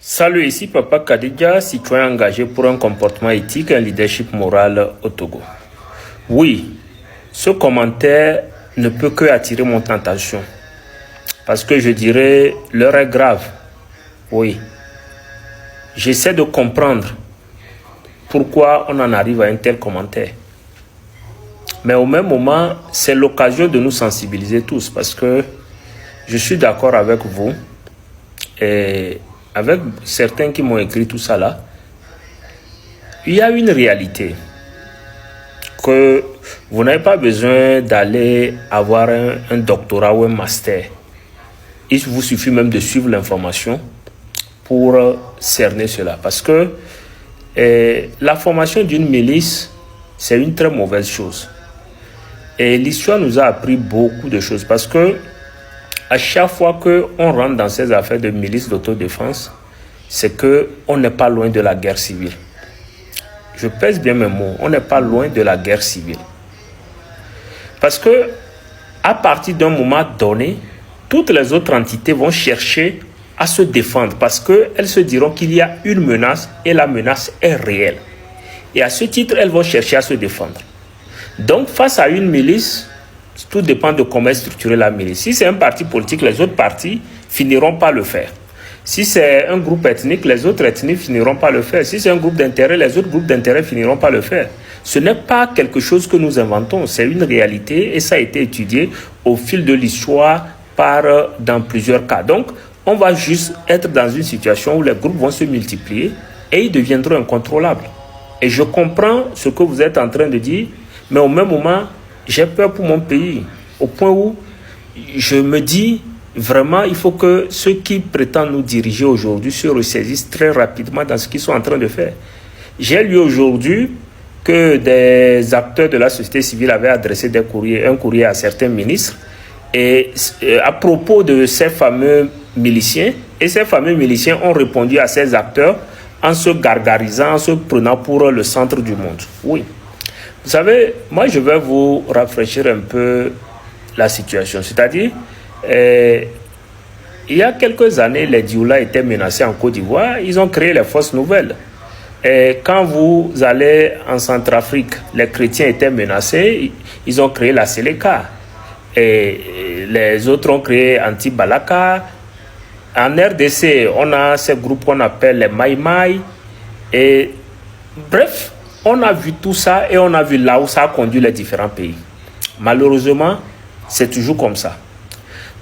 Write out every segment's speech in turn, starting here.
Salut, ici Papa Kadidja, citoyen engagé pour un comportement éthique et un leadership moral au Togo. Oui, ce commentaire ne peut que attirer mon attention. Parce que je dirais, l'heure est grave. Oui. J'essaie de comprendre pourquoi on en arrive à un tel commentaire. Mais au même moment, c'est l'occasion de nous sensibiliser tous. Parce que je suis d'accord avec vous et avec certains qui m'ont écrit tout ça là. Il y a une réalité que vous n'avez pas besoin d'aller avoir un doctorat ou un master. Il vous suffit même de suivre l'information pour cerner cela. Parce que la formation d'une milice, c'est une très mauvaise chose. Et l'histoire nous a appris beaucoup de choses. Parce que à chaque fois qu'on rentre dans ces affaires de milice d'autodéfense, c'est qu'on n'est pas loin de la guerre civile. Je pèse bien mes mots, on n'est pas loin de la guerre civile. Parce que à partir d'un moment donné, toutes les autres entités vont chercher à se défendre parce qu'elles se diront qu'il y a une menace et la menace est réelle. Et à ce titre, elles vont chercher à se défendre. Donc, face à une milice, tout dépend de comment est structurée la milice. Si c'est un parti politique, les autres partis finiront par le faire. Si c'est un groupe ethnique, les autres ethnies finiront par le faire. Si c'est un groupe d'intérêt, les autres groupes d'intérêt finiront par le faire. Ce n'est pas quelque chose que nous inventons, c'est une réalité et ça a été étudié au fil de l'histoire dans plusieurs cas. Donc, on va juste être dans une situation où les groupes vont se multiplier et ils deviendront incontrôlables. Et je comprends ce que vous êtes en train de dire, mais au même moment, j'ai peur pour mon pays, au point où je me dis, vraiment, il faut que ceux qui prétendent nous diriger aujourd'hui se ressaisissent très rapidement dans ce qu'ils sont en train de faire. J'ai lu aujourd'hui que des acteurs de la société civile avaient adressé un courrier à certains ministres et à propos de ces fameux miliciens. Et ces fameux miliciens ont répondu à ces acteurs en se gargarisant, en se prenant pour le centre du monde. Oui. Vous savez, moi je vais vous rafraîchir un peu la situation. C'est-à-dire, il y a quelques années, les Dioula étaient menacés en Côte d'Ivoire. Ils ont créé les Forces Nouvelles. Et quand vous allez en Centrafrique, les chrétiens étaient menacés. Ils ont créé la Séléka. Et les autres ont créé Anti-Balaka. En RDC, on a ces groupes qu'on appelle les Maïmaï. Et bref, on a vu tout ça et on a vu là où ça a conduit les différents pays. Malheureusement, c'est toujours comme ça.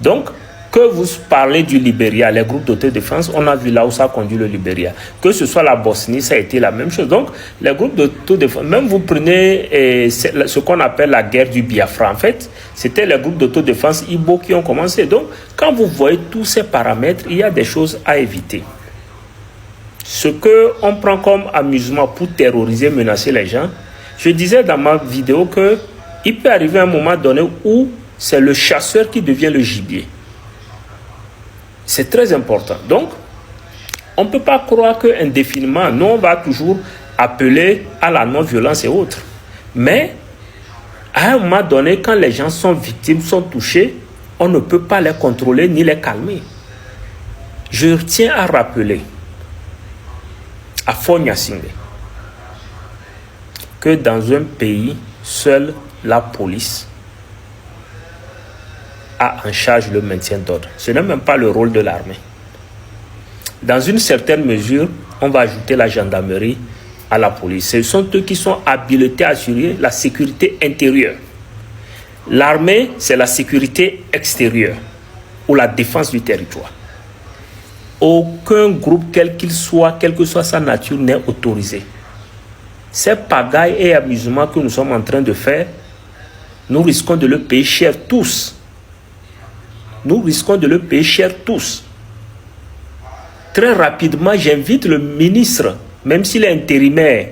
Donc, que vous parlez du Libéria, les groupes d'autodéfense, on a vu là où ça a conduit le Libéria. Que ce soit la Bosnie, ça a été la même chose. Donc, les groupes d'autodéfense, même vous prenez ce qu'on appelle la guerre du Biafra, en fait, c'était les groupes d'autodéfense Igbo qui ont commencé. Donc, quand vous voyez tous ces paramètres, il y a des choses à éviter. Ce qu'on prend comme amusement pour terroriser, menacer les gens, je disais dans ma vidéo qu'il peut arriver un moment donné où c'est le chasseur qui devient le gibier. C'est très important. Donc, on ne peut pas croire qu'indéfiniment, nous, on va toujours appeler à la non-violence et autres. Mais, à un moment donné, quand les gens sont victimes, sont touchés, on ne peut pas les contrôler ni les calmer. Je tiens à rappeler à Fonya-Singé que dans un pays, seule la police a en charge le maintien d'ordre. Ce n'est même pas le rôle de l'armée. Dans une certaine mesure, on va ajouter la gendarmerie à la police. Ce sont eux qui sont habilités à assurer la sécurité intérieure. L'armée, c'est la sécurité extérieure ou la défense du territoire. Aucun groupe, quel qu'il soit, quelle que soit sa nature, n'est autorisé. Ces pagailles et amusements que nous sommes en train de faire, nous risquons de le payer cher tous. Nous risquons de le payer cher tous. Très rapidement, j'invite le ministre, même s'il est intérimaire,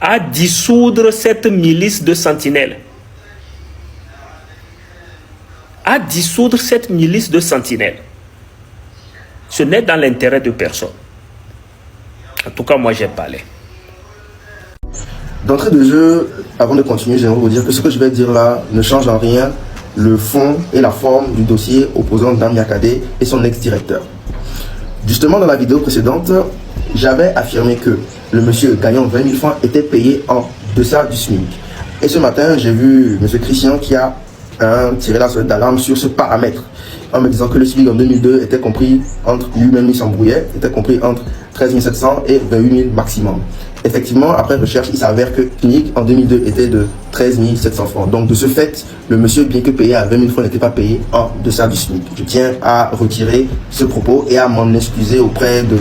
à dissoudre cette milice de sentinelles. À dissoudre cette milice de sentinelles. Ce n'est dans l'intérêt de personne. En tout cas, moi, j'ai parlé. D'entrée de jeu, avant de continuer, j'aimerais vous dire que ce que je vais dire là ne change en rien le fond et la forme du dossier opposant Dame Yakadé et son ex-directeur. Justement, dans la vidéo précédente, j'avais affirmé que le monsieur gagnant 20 000 francs était payé en deçà du SMIC. Et ce matin, j'ai vu M. Christian qui a tiré la sonnette d'alarme sur ce paramètre, en me disant que le SMIC en 2002 était compris entre, lui-même il s'embrouillait, était compris entre 13 700 et 28 000 maximum. Effectivement, après recherche, il s'avère que SMIC en 2002 était de 13 700 francs. Donc de ce fait, le monsieur, bien que payé à 20 000 francs, n'était pas payé en deçà du SMIC. Je tiens à retirer ce propos et à m'en excuser auprès de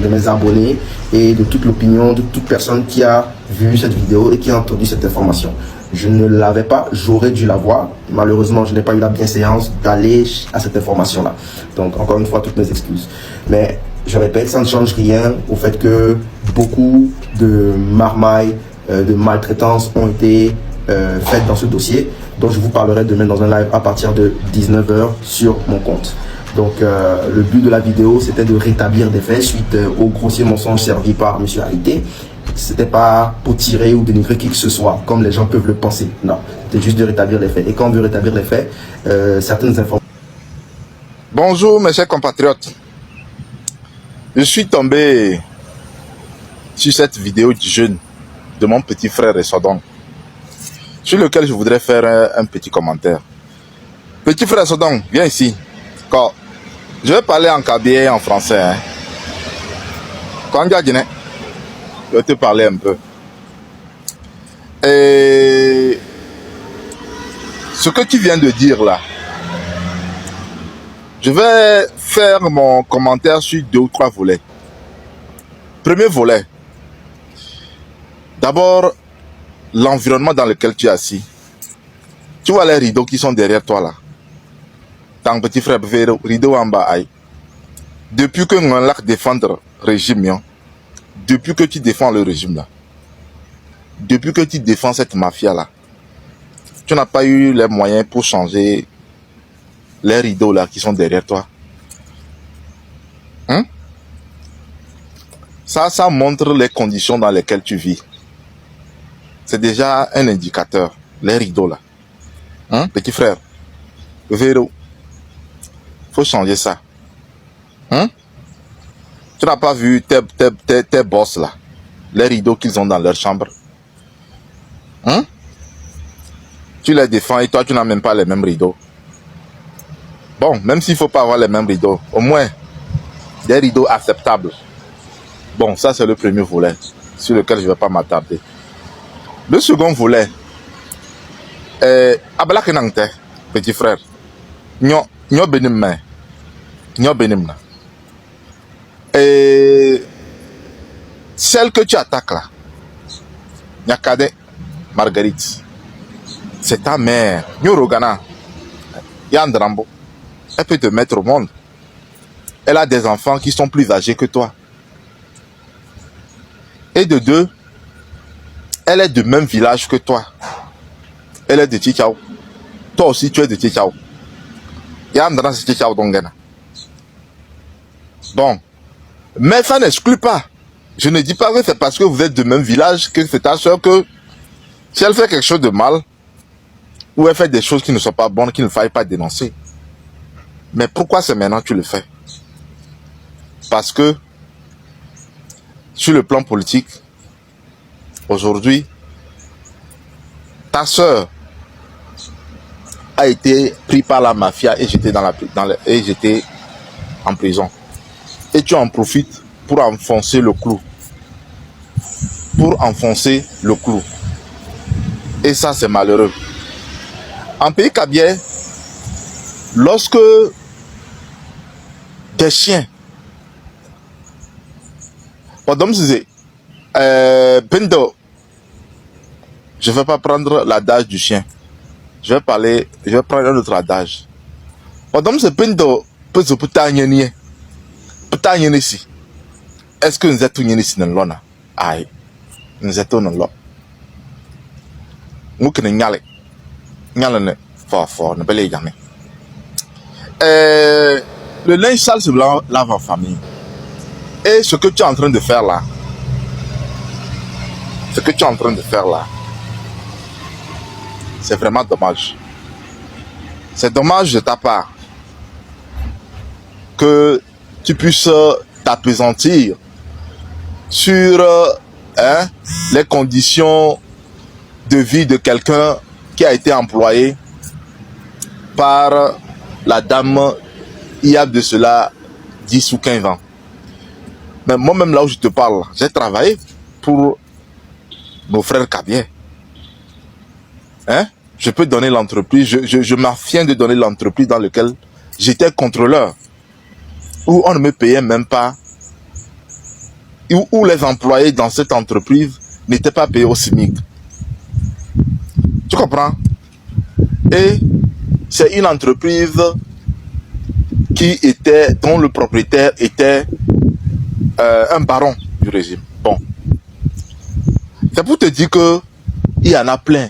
mes abonnés et de toute l'opinion, de toute personne qui a vu cette vidéo et qui a entendu cette information. Je ne l'avais pas, j'aurais dû l'avoir. Malheureusement, je n'ai pas eu la bienséance d'aller à cette information-là. Donc, encore une fois, toutes mes excuses. Mais, je répète, ça ne change rien au fait que beaucoup de marmailles, de maltraitances ont été faites dans ce dossier, dont je vous parlerai demain dans un live à partir de 19 h sur mon compte. Donc, le but de la vidéo, c'était de rétablir des faits suite au grossier mensonge servi par M. Haïté. C'était pas pour tirer ou dénigrer qui que ce soit, comme les gens peuvent le penser. Non, c'était juste de rétablir les faits. Et quand on veut rétablir les faits, certaines informations... Bonjour mes chers compatriotes. Je suis tombé sur cette vidéo du jeune de mon petit frère Essodong, sur lequel je voudrais faire un petit commentaire. Petit frère Essodong, viens ici. Je vais parler en kabyle et en français. Quand je vais te parler un peu. Et ce que tu viens de dire là, je vais faire mon commentaire sur 2 ou 3 volets. Premier volet. D'abord, l'environnement dans lequel tu es assis. Tu vois les rideaux qui sont derrière toi là. Ton petit frère, rideau en bas. Depuis que on a défendre le régime, depuis que tu défends le régime là, depuis que tu défends cette mafia là, tu n'as pas eu les moyens pour changer les rideaux là qui sont derrière toi. Ça montre les conditions dans lesquelles tu vis. C'est déjà un indicateur, les rideaux là. Petit frère, le verrou, faut changer ça. Tu n'as pas vu tes boss là, les rideaux qu'ils ont dans leur chambre. Tu les défends et toi tu n'as même pas les mêmes rideaux. Bon, même s'il ne faut pas avoir les mêmes rideaux, au moins des rideaux acceptables. Bon, ça c'est le premier volet sur lequel je ne vais pas m'attarder. Le second volet, petit frère, nyo benim. Et celle que tu attaques là, Nyakade Marguerite, c'est ta mère. Nyorogana, Yandrambo, elle peut te mettre au monde. Elle a des enfants qui sont plus âgés que toi. Et de 2, elle est du même village que toi. Elle est de Tchichao. Toi aussi, tu es de Tchichao. Yandran, c'est Tchichao Dongena. Bon. Mais ça n'exclut pas. Je ne dis pas que c'est parce que vous êtes du même village que c'est ta soeur que si elle fait quelque chose de mal, ou elle fait des choses qui ne sont pas bonnes, qu'il ne faille pas dénoncer. Mais pourquoi c'est maintenant que tu le fais? Parce que, sur le plan politique, aujourd'hui, ta soeur a été prise par la mafia et j'étais en prison. Et tu en profites pour enfoncer le clou. Et ça, c'est malheureux. En pays kabyle, lorsque des chiens, je ne vais pas prendre l'adage du chien. Je vais prendre un autre adage. Est-ce que nous êtes tous ici dans l'ona? Aïe, nous êtes tous dans l'ona. Nous sommes fort, ne pas jamais. Le linge sale se lave en famille. Et ce que tu es en train de faire là, c'est vraiment dommage. C'est dommage de ta part que tu puisses t'appesantir sur les conditions de vie de quelqu'un qui a été employé par la dame il y a de cela 10 ou 15 ans. Mais moi-même, là où je te parle, j'ai travaillé pour nos frères Kabier. Hein? Je peux donner l'entreprise, je m'affirme de donner l'entreprise dans laquelle j'étais contrôleur, où on ne me payait même pas, où les employés dans cette entreprise n'étaient pas payés au SMIC. Tu comprends? Et c'est une entreprise dont le propriétaire était un baron du régime. Bon. C'est pour te dire que il y en a plein.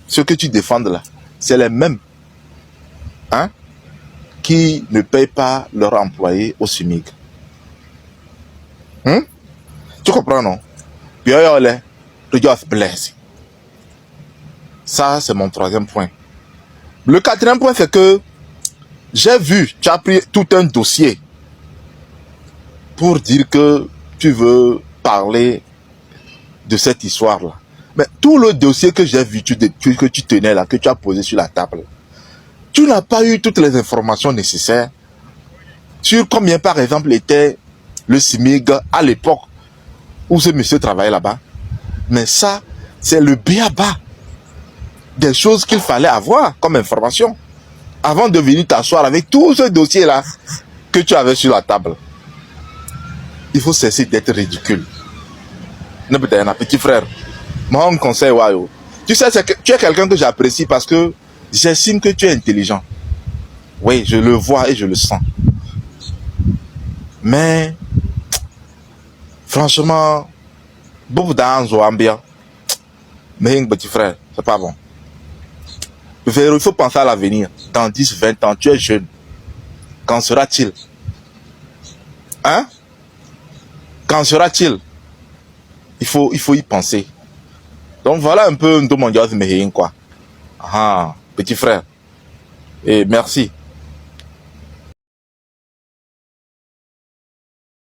Ceux que tu défends là, c'est les mêmes qui ne payent pas leurs employés au SMIC. Tu comprends, non? Puis ça, c'est mon troisième point. Le quatrième point, c'est que j'ai vu, tu as pris tout un dossier pour dire que tu veux parler de cette histoire-là. Mais tout le dossier que j'ai vu, que tu tenais là, que tu as posé sur la table, tu n'as pas eu toutes les informations nécessaires sur combien, par exemple, était le SMIC à l'époque où ce monsieur travaillait là-bas. Mais ça, c'est le b.a.-ba des choses qu'il fallait avoir comme information avant de venir t'asseoir avec tout ce dossier-là que tu avais sur la table. Il faut cesser d'être ridicule. Ne peut-être un petit frère. Mon conseil, Wayo. Tu sais, tu es quelqu'un que j'apprécie parce que j'estime que tu es intelligent. Oui, je le vois et je le sens. Mais, franchement, beaucoup d'anzo ambia. Mais, petit frère, c'est pas bon. Il faut penser à l'avenir. Dans 10, 20 ans, tu es jeune. Qu'en sera-t-il? Hein? Qu'en sera-t-il? Il faut y penser. Donc voilà un peu de mon diable, quoi. Ah, petit frère. Et merci.